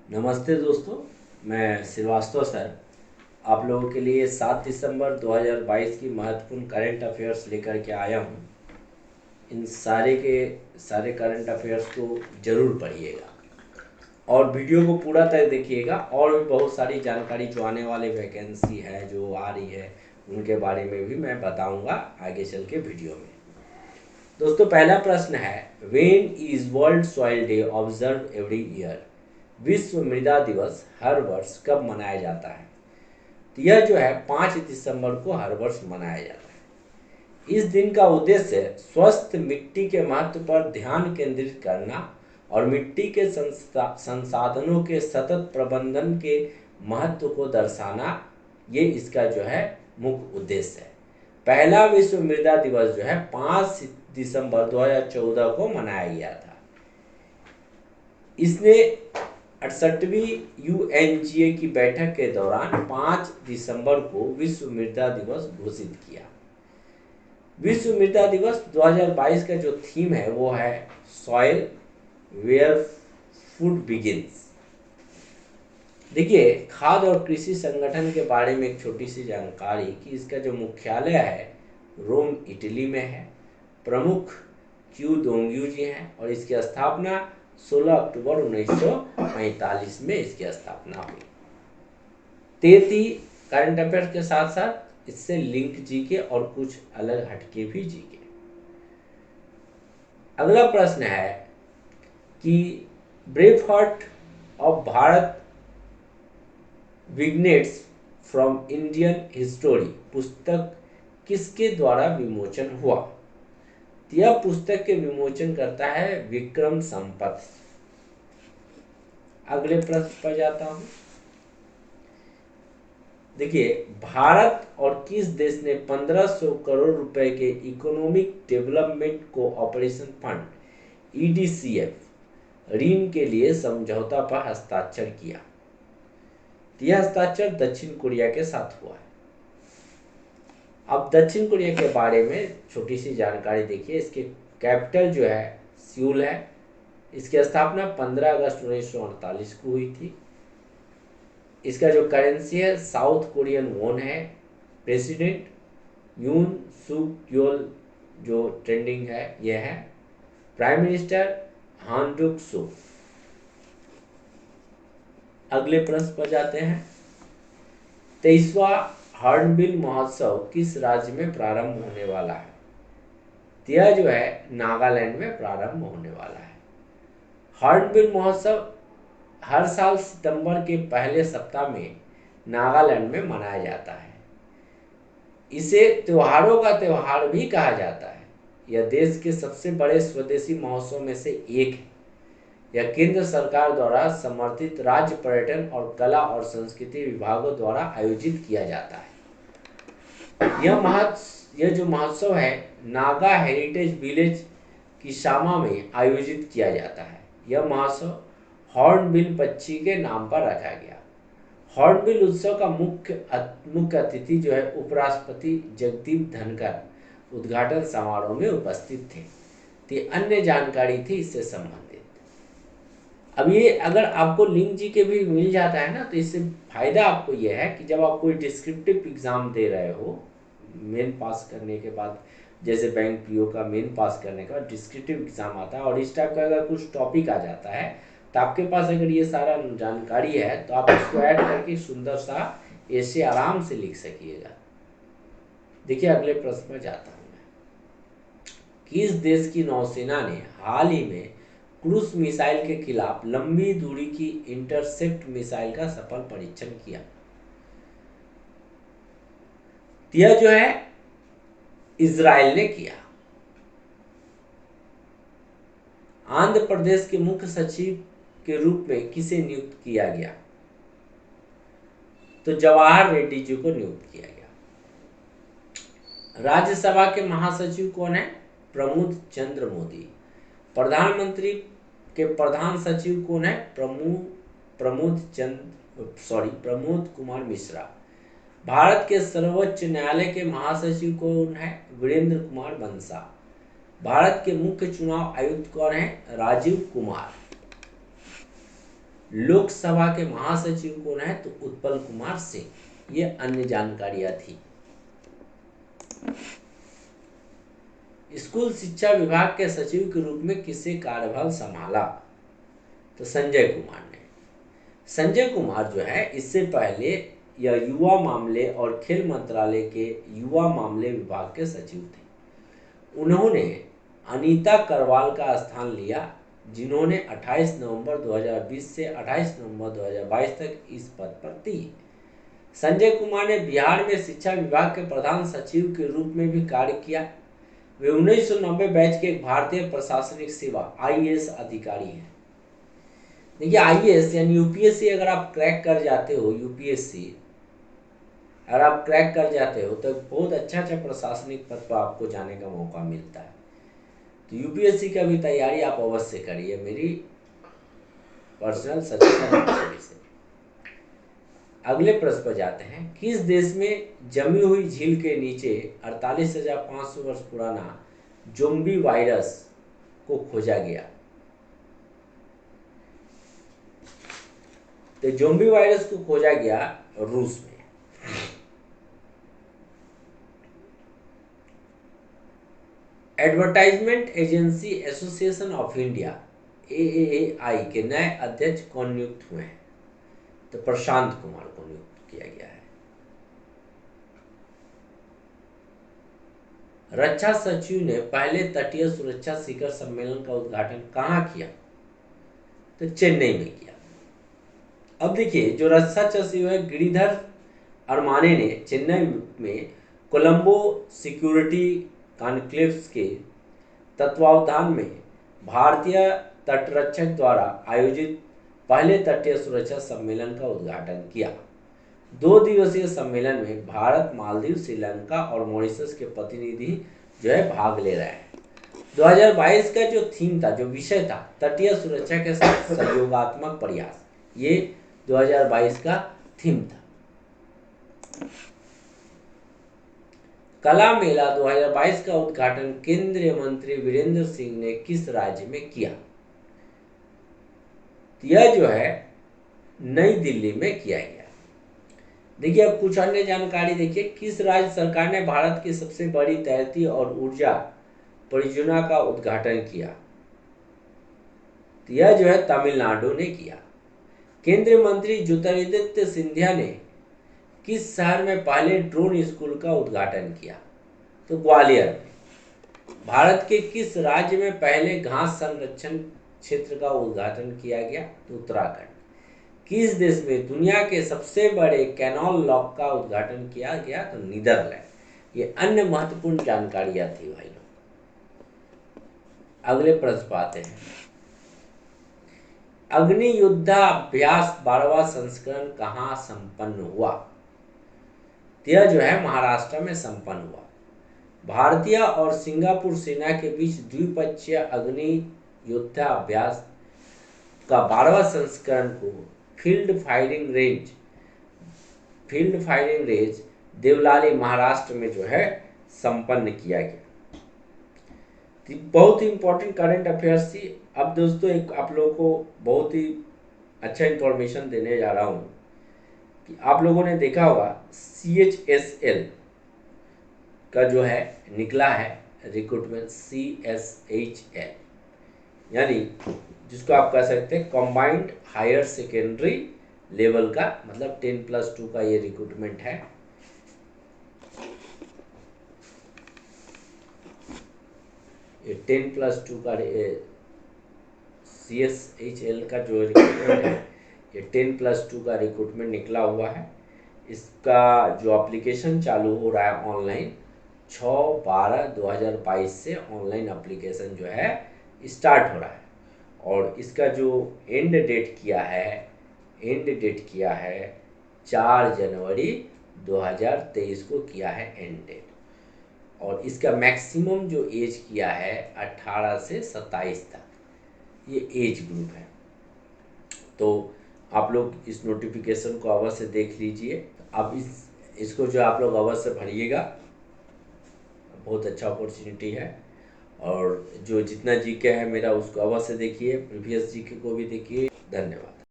नमस्ते दोस्तों, मैं श्रीवास्तव सर आप लोगों के लिए 7 दिसंबर 2022 की महत्वपूर्ण करंट अफेयर्स लेकर के आया हूँ। इन सारे के सारे करंट अफेयर्स को ज़रूर पढ़िएगा और वीडियो को पूरा तक देखिएगा। और भी बहुत सारी जानकारी जो आने वाले वैकेंसी है जो आ रही है उनके बारे में भी मैं बताऊंगा आगे चल के वीडियो में। दोस्तों, पहला प्रश्न है, when is world soil day observe every year? विश्व मृदा दिवस हर वर्ष कब मनाया जाता है? तो यह जो है 5 दिसंबर को हर वर्ष मनाया जाता है। इस दिन का उद्देश्य स्वस्थ मिट्टी के महत्व पर ध्यान केंद्रित करना और मिट्टी के संसाधनों के सतत प्रबंधन के महत्व को दर्शाना, ये इसका जो है मुख्य उद्देश्य है। पहला विश्व मृदा दिवस जो है 5 दिसंबर 2014 को मनाया गया था। इसने 68वीं यूएनजीए की बैठक के दौरान 5 दिसंबर को विश्व मृदा दिवस घोषित किया। विश्व मृदा दिवस 2022 का जो थीम है वो है सॉइल वेयर फूड बिगिंस। देखिए, खाद्य और कृषि संगठन के बारे में एक छोटी सी जानकारी कि इसका जो मुख्यालय है रोम इटली में है। प्रमुख क्यू दोंग्यू जी हैं और इसकी स्थापना 16 अक्टूबर 1945 में इसकी स्थापना हुई। तेती करंट अफेयर के साथ साथ इससे लिंक जीके और कुछ अलग हटके भी जीके। अगला प्रश्न है कि braveheart of Bharat vignettes from Indian history पुस्तक किसके द्वारा विमोचन हुआ? यह पुस्तक के विमोचन करता है विक्रम संपत। अगले प्रश्न पर जाता हूं। देखिए, भारत और किस देश ने 1500 करोड़ रुपए के इकोनॉमिक डेवलपमेंट कोऑपरेशन फंड ईडीसीएफ ऋण के लिए समझौता पर हस्ताक्षर किया? यह हस्ताक्षर दक्षिण कोरिया के साथ हुआ है। अब दक्षिण कोरिया के बारे में छोटी सी जानकारी देखिए। इसके कैपिटल जो है सियोल है। इसकी स्थापना 15 अगस्त 1948 को हुई थी। इसका जो करेंसी है साउथ कोरियन वॉन है। प्रेसिडेंट यून सुक योल जो ट्रेंडिंग है यह है। प्राइम मिनिस्टर हान डुक सो। अगले प्रश्न पर जाते हैं। 23वां हॉर्नबिल महोत्सव किस राज्य में प्रारंभ होने वाला है? यह जो है नागालैंड में प्रारंभ होने वाला है। हॉर्नबिल महोत्सव हर साल सितंबर के पहले सप्ताह में नागालैंड में मनाया जाता है। इसे त्योहारों का त्योहार भी कहा जाता है। यह देश के सबसे बड़े स्वदेशी महोत्सव में से एक है। यह केंद्र सरकार द्वारा समर्थित राज्य पर्यटन और कला और संस्कृति विभागों द्वारा आयोजित किया जाता है। यह जो महोत्सव है नागा हेरिटेज विलेज किसामा में आयोजित किया जाता है। यह महोत्सव हॉर्नबिल पक्षी के नाम पर रखा गया। हॉर्नबिल उत्सव का मुख्य अतिथि जो है उपराष्ट्रपति जगदीप धनखड़ उद्घाटन समारोह में उपस्थित थे। तो अन्य जानकारी थी इससे संबंधित। अब ये अगर आपको लिंक जी के भी मिल जाता है ना, तो इससे फायदा आपको यह है कि जब आप कोई डिस्क्रिप्टिव एग्जाम दे रहे हो मेन पास करने के बाद, जैसे बैंक पीओ का मेन पास करने के बाद डिस्क्रिप्टिव एग्जाम आता है और इस टाइप का अगर कुछ टॉपिक आ जाता है तो आपके पास अगर ये सारा जानकारी है तो आप इसको ऐड करके सुंदर सा ऐसे आराम से लिख सकिएगा। देखिए, अगले प्रश्न में जाता हूं मैं। किस देश की नौसेना ने हाल ही में क्रूज मिसाइल के खिलाफ लंबी दूरी की इंटरसेप्ट मिसाइल का सफल परीक्षण किया? यह जो है इजराइल ने किया। आंध्र प्रदेश के मुख्य सचिव के रूप में किसे नियुक्त किया गया? तो जवाहर रेड्डी जी को नियुक्त किया गया। राज्यसभा के महासचिव कौन है? प्रमोद चंद्र मोदी। प्रधानमंत्री के प्रधान सचिव कौन है? प्रमोद कुमार मिश्रा। भारत के सर्वोच्च न्यायालय के महासचिव कौन है? वीरेंद्र कुमार बंसा। भारत के मुख्य चुनाव आयुक्त कौन है? राजीव कुमार। लोकसभा के महासचिव कौन है? तो उत्पल कुमार सिंह। ये अन्य जानकारियां थी। स्कूल शिक्षा विभाग के सचिव के रूप में किसे कार्यभार संभाला? तो संजय कुमार ने। संजय कुमार जो है इससे पहले यह युवा मामले और खेल मंत्रालय के युवा मामले विभाग के सचिव थे। उन्होंने अनीता करवाल का स्थान लिया, जिन्होंने 28 नवंबर 2020 से 28 नवंबर 2022 तक इस पद पर थी। संजय कुमार ने बिहार में शिक्षा विभाग के प्रधान सचिव के रूप में भी कार्य किया। वे 1990 बैच के एक भारतीय प्रशासनिक सेवा आईएएस अधिकारी हैं। देखिए आईएएस यानी यूपीएससी अगर आप क्रैक कर जाते हो, यूपीएससी अगर आप क्रैक कर जाते हो तो बहुत अच्छा प्रशासनिक पद पर आपको जाने का मौका मिलता है। तो यूपीएससी का भी तैयारी आप अवश्य करिए, मेरी पर्सनल सजेशन से। अगले प्रश्न पर जाते हैं। किस देश में जमी हुई झील के नीचे 48,500 वर्ष पुराना ज़ोंबी वायरस को खोजा गया? तो ज़ोंबी वायरस को खोजा गया रूस में। Advertisement agency association of India AAI के नए अध्यक्ष कौन नियुक्त हुए हैं? तो प्रशांत कुमार को नियुक्त किया गया है। रक्षा सचिव ने पहले तटीय सुरक्षा शिखर सम्मेलन का उद्घाटन कहाँ किया? तो चेन्नई में किया। अब देखिए जो रक्षा सचिव है गिरिधर अरमाने ने चेन्नई में कोलंबो सिक्योरिटी कॉन्क्लेव्स के तत्वावधान में भारतीय तटरक्षक द्वारा आयोजित पहले तटीय सुरक्षा सम्मेलन का उद्घाटन किया। 2 दिवसीय सम्मेलन में भारत, मालदीव, श्रीलंका और मॉरिशस के प्रतिनिधि जो है भाग ले रहे हैं। 2022 का जो थीम था, जो विषय था, तटीय सुरक्षा के साथ सहयोगात्मक प्रयास, ये 2022 का थीम था। कला मेला 2022 का उद्घाटन केंद्रीय मंत्री वीरेंद्र सिंह ने किस राज्य में किया? यह जो है नई दिल्ली में किया गया। देखिए अब कुछ अन्य जानकारी देखिए। किस राज्य सरकार ने भारत की सबसे बड़ी तैरती और ऊर्जा परियोजना का उद्घाटन किया? यह जो है तमिलनाडु ने किया। केंद्रीय मंत्री ज्योतिरादित्य सिंधिया ने किस शहर में पहले ड्रोन स्कूल का उद्घाटन किया? तो ग्वालियर में। भारत के किस राज्य में पहले घास संरक्षण क्षेत्र का उद्घाटन किया गया? तो उत्तराखंड। किस देश में दुनिया के सबसे बड़े कैनाल लॉक का उद्घाटन किया गया? तो नीदरलैंड। ये अन्य महत्वपूर्ण जानकारियां थी भाई लोग। अगले प्रश्न पर आते हैं। अग्नि युद्धाभ्यास 12वां संस्करण कहाँ संपन्न हुआ? यह जो है महाराष्ट्र में संपन्न हुआ। भारतीय और सिंगापुर सेना के बीच द्विपक्षीय अग्नि युद्धाभ्यास का 12वां संस्करण को field firing range Devlali Maharashtra में जो है संपन्न किया गया। बहुत ही इंपॉर्टेंट करंट अफेयर्स थी। अब दोस्तों एक आप लोगों को बहुत ही अच्छा इंफॉर्मेशन देने जा रहा हूँ कि आप लोगों ने देखा होगा CHSL का जो है निकला है रिक्रूटमेंट, CSHL यानी जिसको आप कह सकते हैं कॉम्बाइंड हायर सेकेंडरी लेवल का, मतलब 10+2 का ये रिक्रूटमेंट है। ये 10+2 का CSHL का जो रिक्रूटमेंट है, ये 10+2 का रिक्रूटमेंट निकला हुआ है। इसका जो एप्लीकेशन चालू हो रहा है ऑनलाइन 6/12/2022 से ऑनलाइन एप्लीकेशन जो है स्टार्ट हो रहा है। और इसका जो एंड डेट किया है 4 जनवरी 2023 को किया है एंड डेट। और इसका मैक्सिमम जो एज किया है 18 से 27 तक ये एज ग्रुप है। तो आप लोग इस नोटिफिकेशन को अवश्य देख लीजिए। अब इसको जो आप लोग अवश्य भरिएगा, बहुत अच्छा अपॉर्चुनिटी है। और जो जितना जीके है मेरा उसको अवश्य देखिए, प्रीवियस जीके को भी देखिए। धन्यवाद।